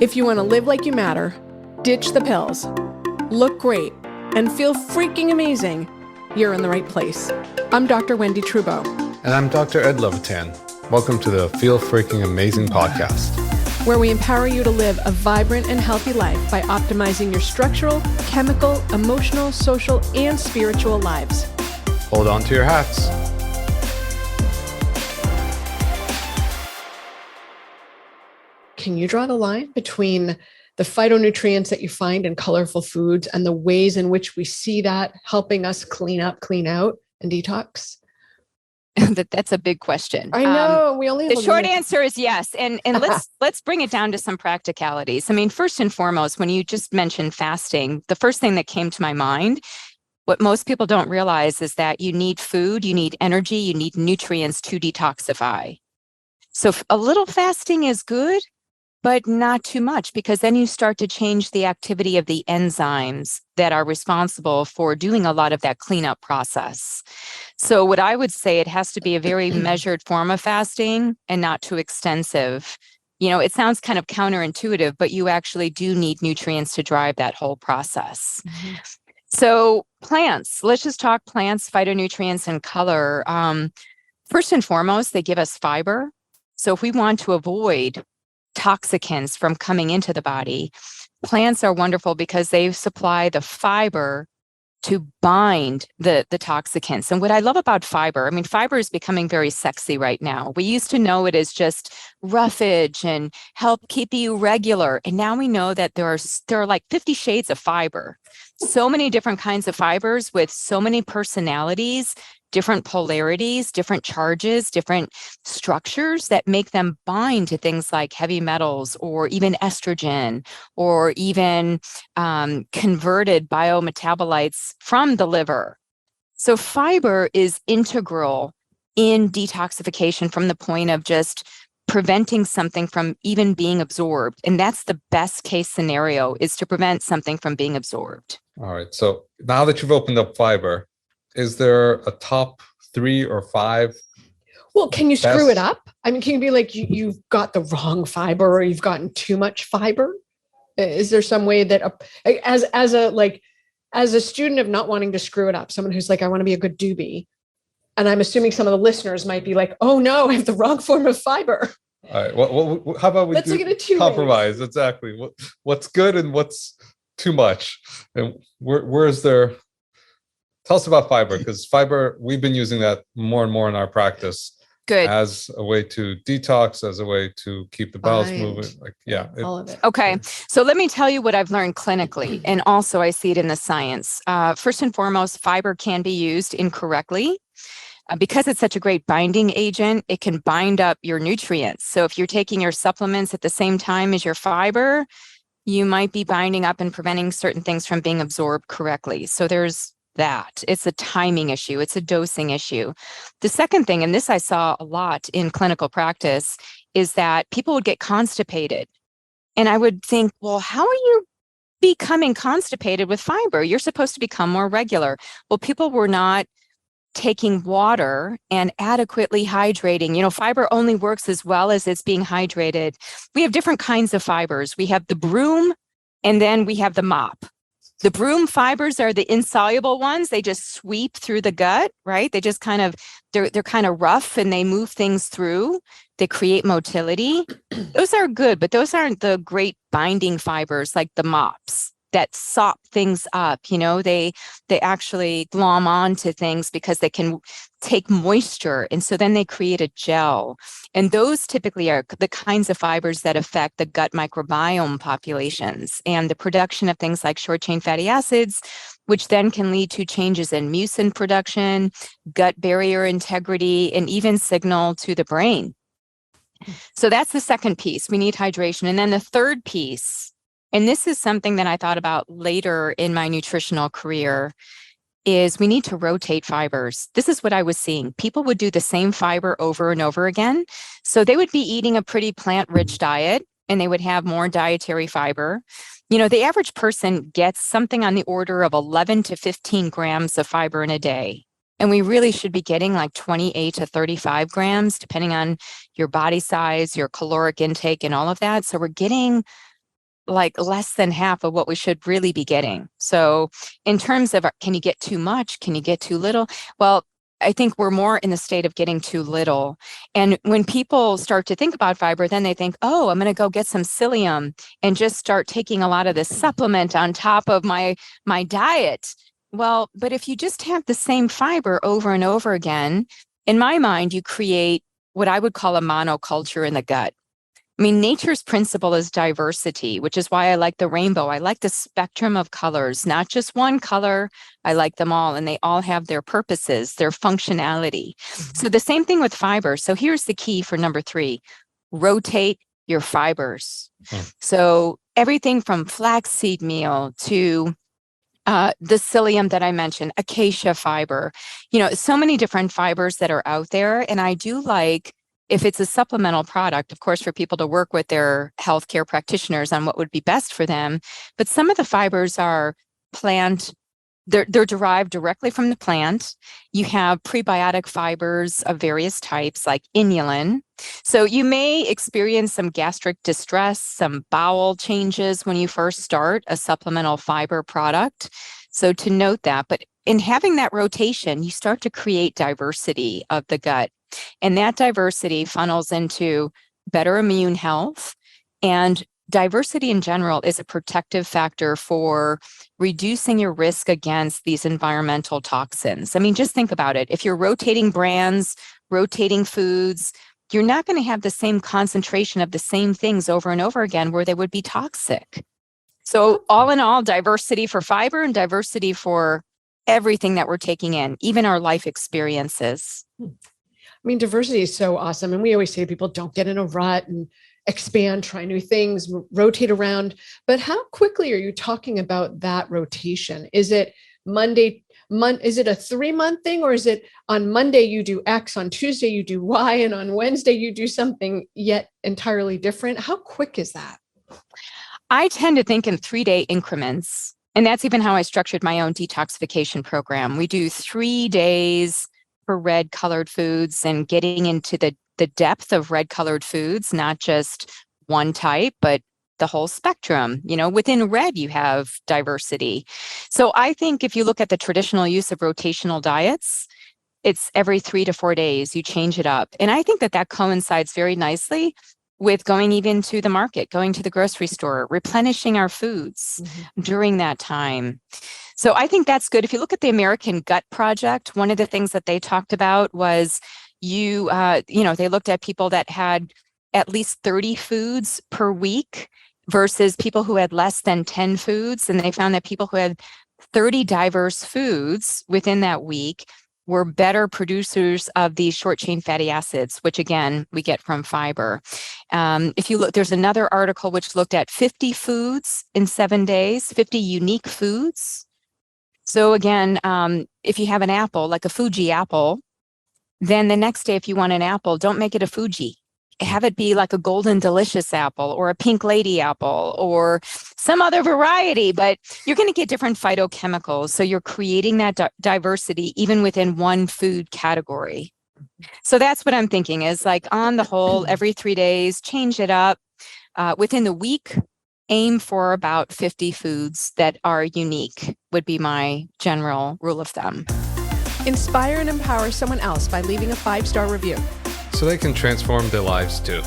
If you want to live like you matter, ditch the pills, look great, and feel freaking amazing, you're in the right place. I'm Dr. Wendy Trudeau. And I'm Dr. Ed Levitan. Welcome to the Feel Freaking Amazing podcast, where we empower you to live a vibrant and healthy life by optimizing your structural, chemical, emotional, social, and spiritual lives. Hold on to your hats. Can you draw the line between the phytonutrients that you find in colorful foods and the ways in which we see that helping us clean up, clean out, and detox? That's a big question. I know. We only have the short answer is yes. And let's bring it down to some practicalities. I mean, first and foremost, when you just mentioned fasting, the first thing that came to my mind, what most people don't realize is that you need food, you need energy, you need nutrients to detoxify. So a little fasting is good, but not too much, because then you start to change the activity of the enzymes that are responsible for doing a lot of that cleanup process. So what I would say, it has to be a very measured form of fasting and not too extensive. You know, it sounds kind of counterintuitive, but you actually do need nutrients to drive that whole process. Mm-hmm. So plants, let's just talk plants, phytonutrients, and color. First and foremost, they give us fiber. So if we want to avoid toxicants from coming into the body, plants are wonderful because they supply the fiber to bind the toxicants. And what I love about fiber, I mean, fiber is becoming very sexy right now. We used to know it as just roughage and help keep you regular. And now we know that there are like 50 shades of fiber. So many different kinds of fibers with so many personalities, different polarities, different charges, different structures that make them bind to things like heavy metals or even estrogen or even converted biometabolites from the liver. So fiber is integral in detoxification from the point of just preventing something from even being absorbed. And that's the best case scenario, is to prevent something from being absorbed. All right. So now that you've opened up fiber, is there a top 3 or 5? Well, can you screw it up? I mean, can you be like, you've got the wrong fiber or you've gotten too much fiber? Is there some way that, as a student of not wanting to screw it up, someone who's like, I want to be a good doobie, and I'm assuming some of the listeners might be like, oh no, I have the wrong form of fiber. All right. Well, how about we Let's look at it 2 compromise? ways. Exactly. What's good and what's too much, and where is there? Tell us about fiber, because fiber, we've been using that more and more in our practice. Good. As a way to detox, as a way to keep the bowels moving. All of it. Okay. So let me tell you what I've learned clinically, and also I see it in the science. First and foremost, fiber can be used incorrectly. Because it's such a great binding agent, it can bind up your nutrients. So if you're taking your supplements at the same time as your fiber, you might be binding up and preventing certain things from being absorbed correctly. So there's that. It's a timing issue. It's a dosing issue. The second thing, and this I saw a lot in clinical practice, is that people would get constipated. And I would think, well, how are you becoming constipated with fiber? You're supposed to become more regular. Well, people were not taking water and adequately hydrating. You know, fiber only works as well as it's being hydrated. We have different kinds of fibers. We have the broom, and then we have the mop. The broom fibers are the insoluble ones. They just sweep through the gut, right? They just they're kind of rough and they move things through. They create motility. Those are good, but those aren't the great binding fibers like the mops that sop things up. You know, they actually glom onto things because they can take moisture. And so then they create a gel. And those typically are the kinds of fibers that affect the gut microbiome populations and the production of things like short chain fatty acids, which then can lead to changes in mucin production, gut barrier integrity, and even signal to the brain. So that's the second piece. We need hydration. And then the third piece, and this is something that I thought about later in my nutritional career, is we need to rotate fibers. This is what I was seeing. People would do the same fiber over and over again. So they would be eating a pretty plant-rich diet, and they would have more dietary fiber. You know, the average person gets something on the order of 11 to 15 grams of fiber in a day. And we really should be getting like 28 to 35 grams, depending on your body size, your caloric intake, and all of that. So we're getting like less than half of what we should really be getting. So in terms of, can you get too much? Can you get too little? Well, I think we're more in the state of getting too little. And when people start to think about fiber, then they think, oh, I'm going to go get some psyllium and just start taking a lot of this supplement on top of my diet. Well, but if you just have the same fiber over and over again, in my mind, you create what I would call a monoculture in the gut. I mean, nature's principle is diversity, which is why I like the rainbow. I like the spectrum of colors, not just one color. I like them all, and they all have their purposes, their functionality. So the same thing with fiber. So here's the key for number 3, rotate your fibers. So everything from flaxseed meal to the psyllium that I mentioned, acacia fiber, so many different fibers that are out there. And I do like, if it's a supplemental product, of course, for people to work with their healthcare practitioners on what would be best for them. But some of the fibers are plant, they're derived directly from the plant. You have prebiotic fibers of various types like inulin. So you may experience some gastric distress, some bowel changes when you first start a supplemental fiber product. So to note that, but in having that rotation, you start to create diversity of the gut. And that diversity funnels into better immune health. And diversity in general is a protective factor for reducing your risk against these environmental toxins. I mean, just think about it. If you're rotating brands, rotating foods, you're not going to have the same concentration of the same things over and over again where they would be toxic. So all in all, diversity for fiber and diversity for everything that we're taking in, even our life experiences. I mean, diversity is so awesome. And we always say to people, don't get in a rut and expand, try new things, rotate around. But how quickly are you talking about that rotation? Is it is it a 3-month thing, or is it on Monday you do X, on Tuesday you do Y, and on Wednesday you do something yet entirely different? How quick is that? I tend to think in 3-day increments. And that's even how I structured my own detoxification program. We do 3 days for red colored foods and getting into the depth of red colored foods, not just one type, but the whole spectrum. Within red, you have diversity. So I think if you look at the traditional use of rotational diets, it's every 3 to 4 days, you change it up. And I think that coincides very nicely with going even to the market, going to the grocery store, replenishing our foods during that time. So I think that's good. If you look at the American Gut Project, one of the things that they talked about was they looked at people that had at least 30 foods per week versus people who had less than 10 foods. And they found that people who had 30 diverse foods within that week were better producers of these short chain fatty acids, which again, we get from fiber. If you look, there's another article which looked at 50 foods in 7 days, 50 unique foods. So again, if you have an apple, like a Fuji apple, then the next day, if you want an apple, don't make it a Fuji. Have it be like a golden delicious apple or a pink lady apple or some other variety, but you're going to get different phytochemicals. So you're creating that diversity even within one food category. So that's what I'm thinking is like on the whole, every 3 days, change it up. Within the week, aim for about 50 foods that are unique would be my general rule of thumb. Inspire and empower someone else by leaving a 5-star review, so they can transform their lives too.